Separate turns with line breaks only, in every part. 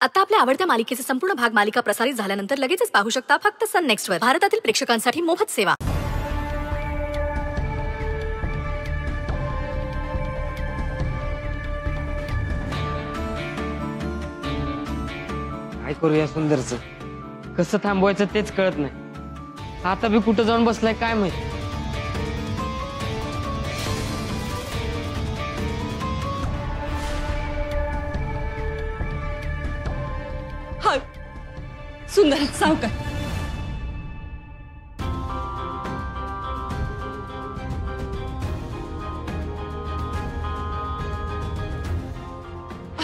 आता आपल्या आवडत्या मालिकेचे संपूर्ण भाग मालिका प्रसारित झाल्यानंतर लगेचच पाहू शकता फक्त सन नेक्स्ट वर. भारतातील प्रेक्षकांसाठी मोफत सेवा.
काय करूया सुंदरचं? कसं थांबवायचं तेच कळत नाही. आता बी कुठं जाऊन बसलाय काय माहिती.
हाय सुंदर सावकार.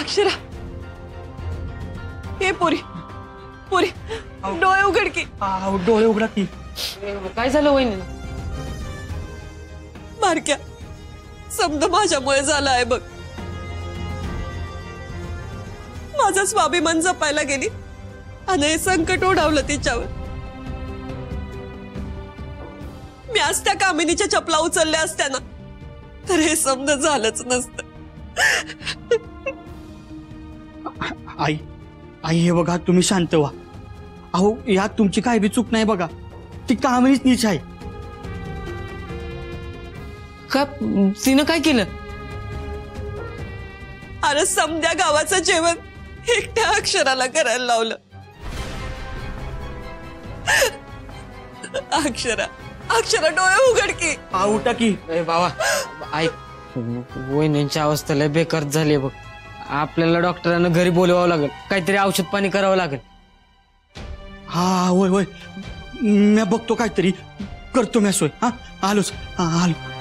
अक्षरा हे पोरी पोरी डोळे उघड की.
डोळे उघडा की.
काय झालं वहिनी?
बारक्या समजा माझ्यामुळे झालं आहे बघ. माझं स्वाभिमान जपायला गेली आणि हे संकट ओढावलं तिच्यावर. मी आज त्या कामिनीच्या चपला उचलल्या असत्या ना तर हे समजा झालंच नसतं.
आई आई हे बघा तुम्ही शांत व्हा. अहो यात तुमची काय बी चूक नाही बघा. ती कामिनीच नीच आहे.
का तिनं काय केलं?
अरे समध्या गावाचं जेवण एकट्या अक्षराला करायला लावलं. अक्षरा अक्षरा डोळे उघड की.
उठा की.
बाबा ऐक, वहिनींची अवस्था लय बेकार झाली बघ. आपल्याला डॉक्टरांना घरी बोलवावं लागेल. काहीतरी औषध पाणी करावं लागेल.
हा होय होय मी बघतो काहीतरी करतो मी सोय. हा आलोच. आलो.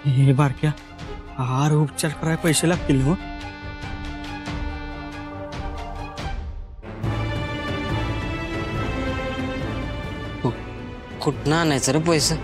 हे बारक्या हार उपचार करायला पैसे लागतील ना.
कुठनं आणायचं रे पैसे?